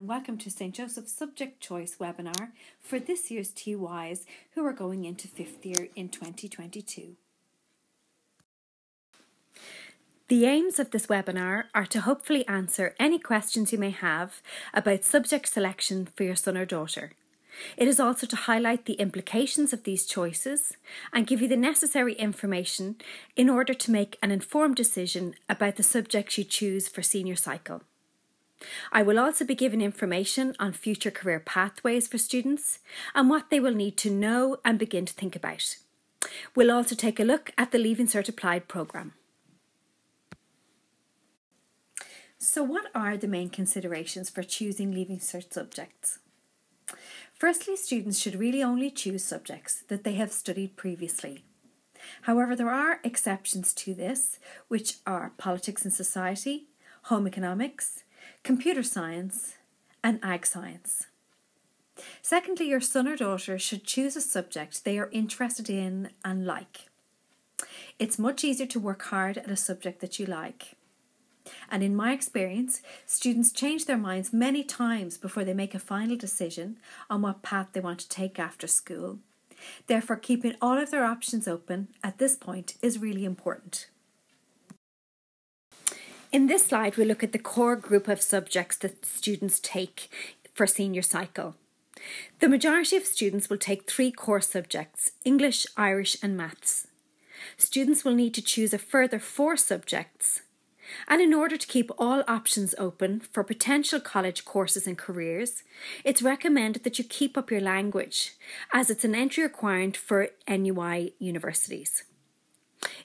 Welcome to St. Joseph's Subject Choice webinar for this year's TYs who are going into 5th year in 2022. The aims of this webinar are to hopefully answer any questions you may have about subject selection for your son or daughter. It is also to highlight the implications of these choices and give you the necessary information in order to make an informed decision about the subjects you choose for senior cycle. I will also be giving information on future career pathways for students and what they will need to know and begin to think about. We'll also take a look at the Leaving Cert Applied programme. So what are the main considerations for choosing Leaving Cert subjects? Firstly, students should really only choose subjects that they have studied previously. However, there are exceptions to this, which are politics and society, home economics, computer science and ag science. Secondly, your son or daughter should choose a subject they are interested in and like. It's much easier to work hard at a subject that you like. And in my experience, students change their minds many times before they make a final decision on what path they want to take after school. Therefore, keeping all of their options open at this point is really important. In this slide, we look at the core group of subjects that students take for senior cycle. The majority of students will take 3 core subjects: English, Irish and Maths. Students will need to choose a further 4 subjects. And in order to keep all options open for potential college courses and careers, it's recommended that you keep up your language, as it's an entry requirement for NUI universities.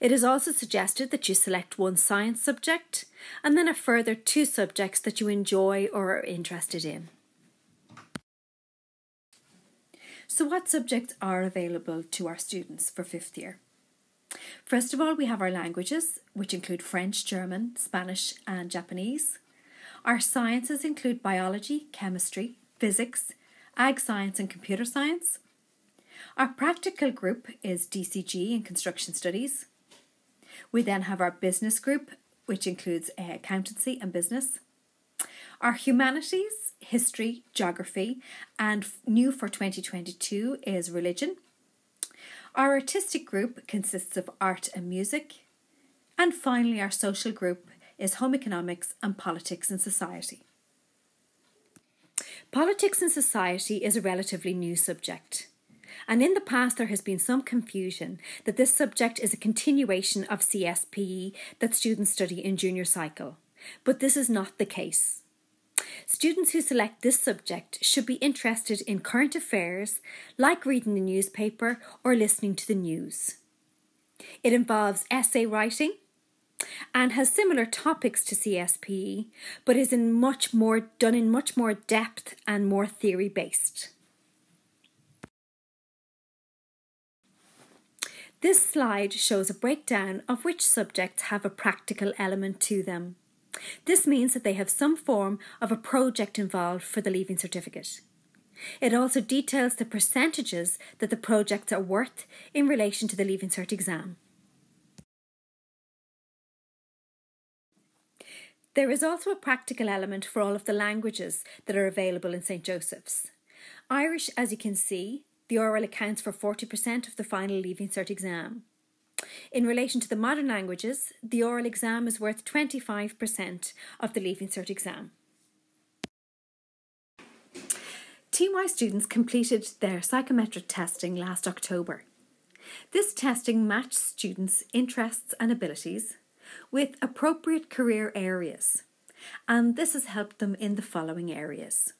It is also suggested that you select 1 science subject and then a further 2 subjects that you enjoy or are interested in. So what subjects are available to our students for 5th year? First of all, we have our languages, which include French, German, Spanish and Japanese. Our sciences include biology, chemistry, physics, ag science and computer science. Our practical group is DCG and construction studies. We then have our business group, which includes accountancy and business. Our humanities, history, geography, and new for 2022 is religion. Our artistic group consists of art and music. And finally, our social group is home economics and politics and society. Politics and society is a relatively new subject. And in the past, there has been some confusion that this subject is a continuation of CSPE that students study in junior cycle. But this is not the case. Students who select this subject should be interested in current affairs, like reading the newspaper or listening to the news. It involves essay writing and has similar topics to CSPE, but is done in much more depth and more theory-based. This slide shows a breakdown of which subjects have a practical element to them. This means that they have some form of a project involved for the Leaving Certificate. It also details the percentages that the projects are worth in relation to the Leaving Cert exam. There is also a practical element for all of the languages that are available in St. Joseph's. Irish, as you can see, the oral accounts for 40% of the final Leaving Cert exam. In relation to the modern languages, the oral exam is worth 25% of the Leaving Cert exam. TY students completed their psychometric testing last October. This testing matched students' interests and abilities with appropriate career areas, and this has helped them in the following areas.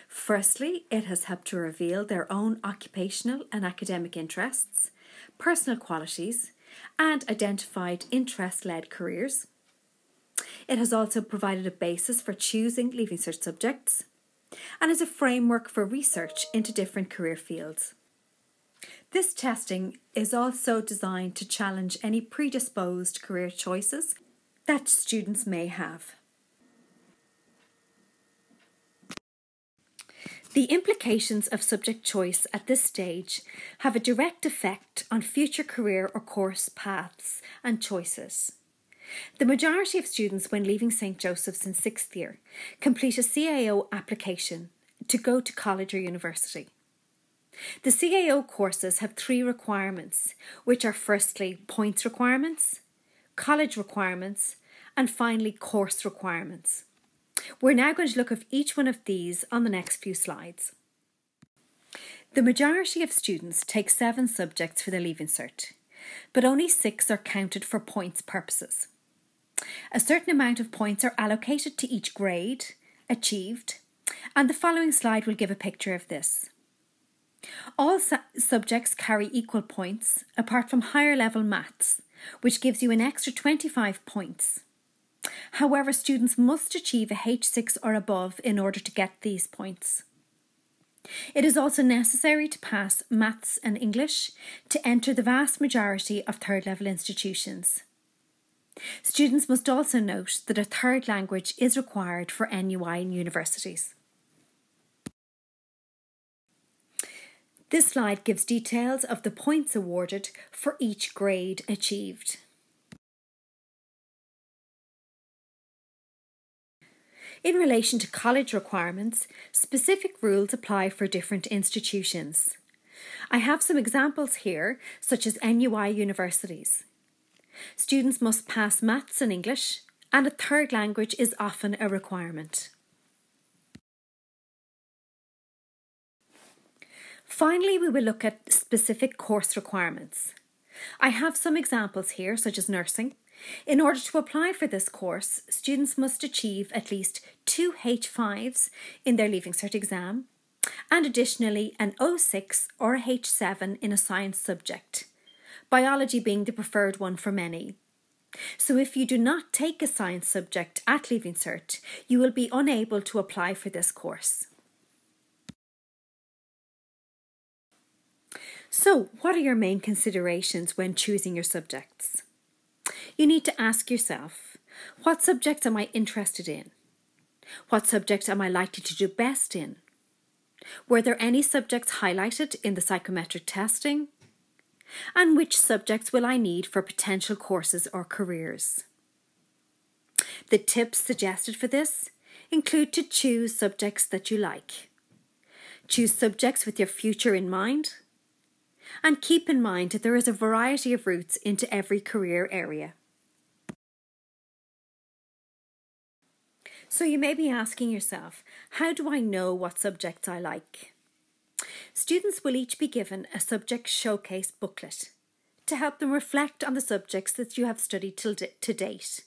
Firstly, it has helped to reveal their own occupational and academic interests, personal qualities, and identified interest-led careers. It has also provided a basis for choosing Leaving Cert subjects and is a framework for research into different career fields. This testing is also designed to challenge any predisposed career choices that students may have. The implications of subject choice at this stage have a direct effect on future career or course paths and choices. The majority of students, when leaving St. Joseph's in 6th year, complete a CAO application to go to college or university. The CAO courses have 3 requirements, which are firstly points requirements, college requirements, and finally course requirements. We're now going to look at each one of these on the next few slides. The majority of students take 7 subjects for their Leaving Cert, but only 6 are counted for points purposes. A certain amount of points are allocated to each grade achieved, and the following slide will give a picture of this. All subjects carry equal points, apart from higher level maths, which gives you an extra 25 points. However, students must achieve a H6 or above in order to get these points. It is also necessary to pass maths and English to enter the vast majority of third level institutions. Students must also note that a third language is required for NUI in universities. This slide gives details of the points awarded for each grade achieved. In relation to college requirements, specific rules apply for different institutions. I have some examples here, such as NUI universities. Students must pass maths and English, and a third language is often a requirement. Finally, we will look at specific course requirements. I have some examples here, such as nursing. In order to apply for this course, students must achieve at least 2 H5s in their Leaving Cert exam, and additionally an O6 or a H7 in a science subject, biology being the preferred one for many. So if you do not take a science subject at Leaving Cert, you will be unable to apply for this course. So, what are your main considerations when choosing your subjects? You need to ask yourself, what subjects am I interested in? What subjects am I likely to do best in? Were there any subjects highlighted in the psychometric testing? And which subjects will I need for potential courses or careers? The tips suggested for this include to choose subjects that you like. Choose subjects with your future in mind. And keep in mind that there is a variety of routes into every career area. So you may be asking yourself, how do I know what subjects I like? Students will each be given a subject showcase booklet to help them reflect on the subjects that you have studied to date.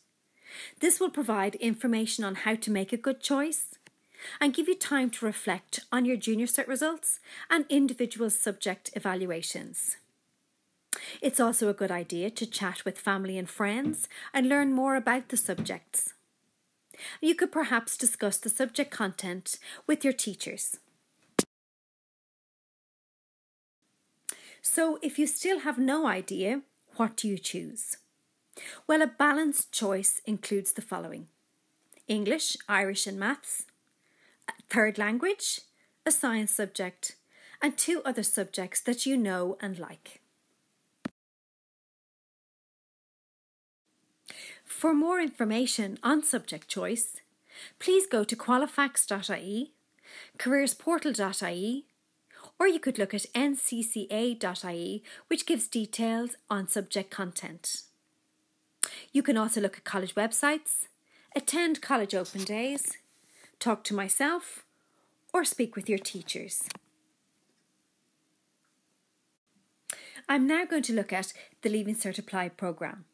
This will provide information on how to make a good choice and give you time to reflect on your Junior Cert results and individual subject evaluations. It's also a good idea to chat with family and friends and learn more about the subjects. You could perhaps discuss the subject content with your teachers. So if you still have no idea, what do you choose? Well, a balanced choice includes the following: English, Irish and maths, a third language, a science subject, and 2 other subjects that you know and like. For more information on subject choice, please go to qualifax.ie, careersportal.ie, or you could look at ncca.ie, which gives details on subject content. You can also look at college websites, attend college open days, talk to myself, or speak with your teachers. I'm now going to look at the Leaving Cert Applied programme.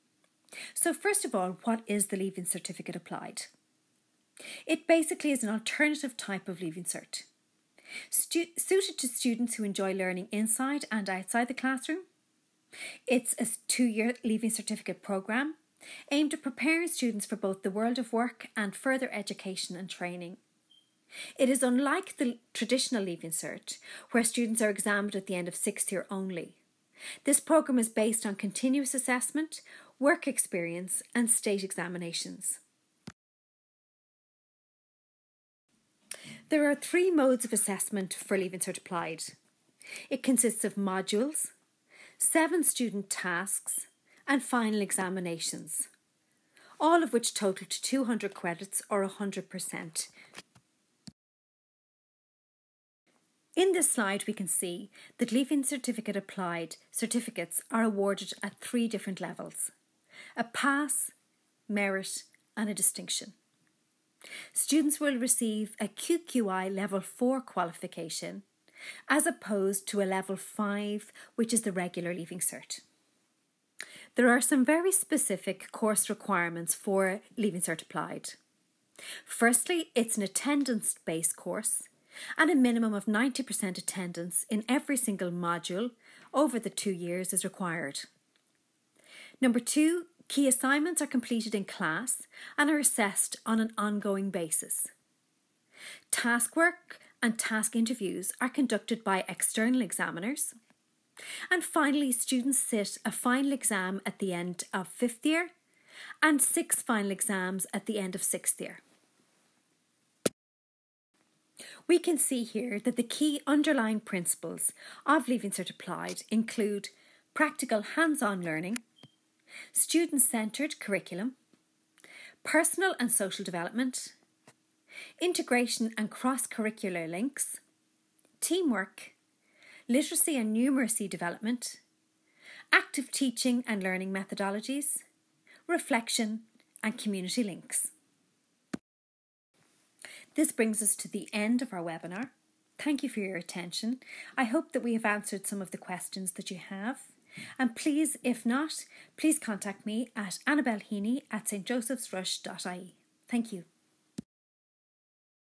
So first of all, what is the Leaving Certificate Applied? It basically is an alternative type of Leaving Cert, suited to students who enjoy learning inside and outside the classroom. It's a 2-year Leaving Certificate programme aimed at preparing students for both the world of work and further education and training. It is unlike the traditional Leaving Cert, where students are examined at the end of 6th year only. This programme is based on continuous assessment, work experience and state examinations. There are 3 modes of assessment for Leaving Cert Applied. It consists of modules, 7 student tasks and final examinations. all of which total to 200 credits or 100%. In this slide, we can see that Leaving Certificate Applied certificates are awarded at 3 different levels: a pass, merit and a distinction. Students will receive a QQI Level 4 qualification as opposed to a Level 5, which is the regular Leaving Cert. There are some very specific course requirements for Leaving Cert Applied. Firstly, it's an attendance-based course, and a minimum of 90% attendance in every single module over the 2 years is required. Number 2, key assignments are completed in class and are assessed on an ongoing basis. Task work and task interviews are conducted by external examiners. And finally, students sit a final exam at the end of 5th year and 6 final exams at the end of 6th year. We can see here that the key underlying principles of Leaving Cert Applied include practical hands-on learning, student-centred curriculum, personal and social development, integration and cross-curricular links, teamwork, literacy and numeracy development, active teaching and learning methodologies, reflection and community links. This brings us to the end of our webinar. Thank you for your attention. I hope that we have answered some of the questions that you have. And please, if not, please contact me at annabelleheaney@stjosephsrush.ie. Thank you.